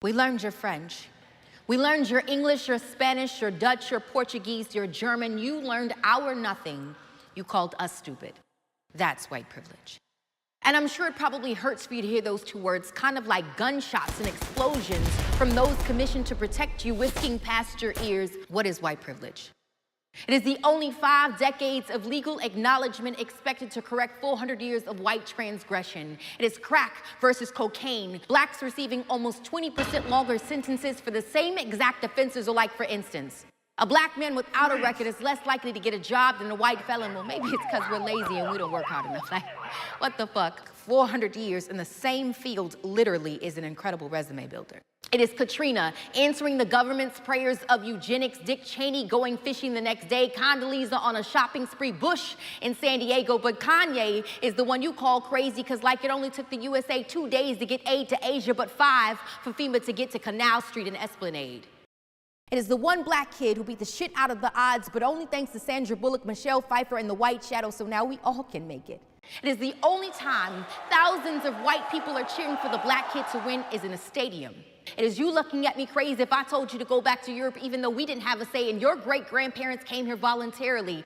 We learned your French. We learned your English, your Spanish, your Dutch, your Portuguese, your German. You learned our nothing. You called us stupid. That's white privilege. And I'm sure it probably hurts for you to hear those two words, kind of like gunshots and explosions from those commissioned to protect you, whisking past your ears. What is white privilege? It is the only 5 decades of legal acknowledgement expected to correct 400 years of white transgression. It is crack versus cocaine. Blacks receiving almost 20% longer sentences for the same exact offenses, or like, for instance, a black man without a record is less likely to get a job than a white felon. Well, maybe it's because we're lazy and we don't work hard enough. Like, what the fuck? 400 years in the same field literally is an incredible resume builder. It is Katrina answering the government's prayers of eugenics, Dick Cheney going fishing the next day, Condoleezza on a shopping spree, Bush in San Diego. But Kanye is the one you call crazy because, like, it only took the USA 2 days to get aid to Asia, but 5 for FEMA to get to Canal Street and Esplanade. It is the one black kid who beat the shit out of the odds, but only thanks to Sandra Bullock, Michelle Pfeiffer, and The White Shadow, so now we all can make it. It is the only time thousands of white people are cheering for the black kid to win is in a stadium. It is you looking at me crazy if I told you to go back to Europe even though we didn't have a say and your great-grandparents came here voluntarily.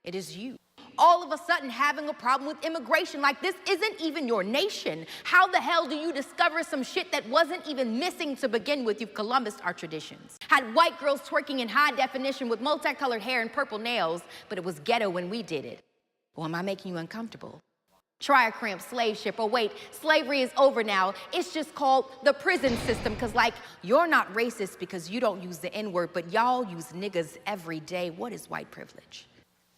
It is you all of a sudden having a problem with immigration, like this isn't even your nation. How the hell do you discover some shit that wasn't even missing to begin with? You've Columbused our traditions. Had white girls twerking in high definition with multicolored hair and purple nails, but it was ghetto when we did it. Or am I making you uncomfortable? Try a cramped slave ship. Oh wait, slavery is over now. It's just called the prison system, because, like, you're not racist because you don't use the N-word, but y'all use niggas every day. What is white privilege?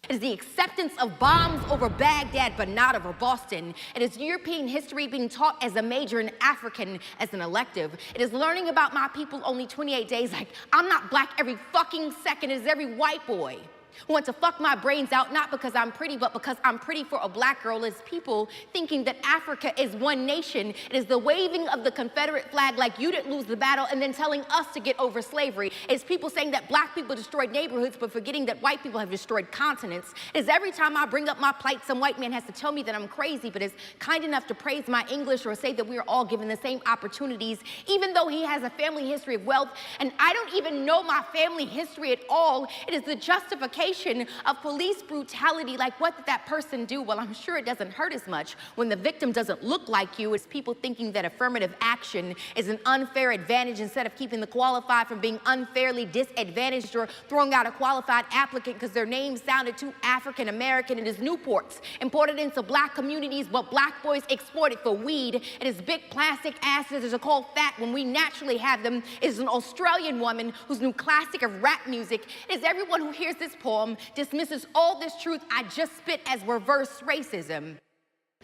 It is the acceptance of bombs over Baghdad, but not over Boston. It is European history being taught as a major and African as an elective. It is learning about my people only 28 days. Like, I'm not black every fucking second. It is every white boy who want to fuck my brains out, not because I'm pretty, but because I'm pretty for a black girl. It's people thinking that Africa is one nation. It is the waving of the Confederate flag like you didn't lose the battle and then telling us to get over slavery. It's people saying that black people destroyed neighborhoods, but forgetting that white people have destroyed continents. It's every time I bring up my plight, some white man has to tell me that I'm crazy, but is kind enough to praise my English or say that we are all given the same opportunities, even though he has a family history of wealth, and I don't even know my family history at all. It is the justification of police brutality. Like, what did that person do? Well, I'm sure it doesn't hurt as much when the victim doesn't look like you. It's people thinking that affirmative action is an unfair advantage instead of keeping the qualified from being unfairly disadvantaged, or throwing out a qualified applicant because their name sounded too African American. It is Newports imported into black communities, but black boys exported for weed. It is big plastic asses that are called fat when we naturally have them. It is an Australian woman whose new classic of rap music. It is everyone who hears this poem dismisses all this truth I just spit as reverse racism.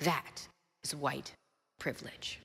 That is white privilege.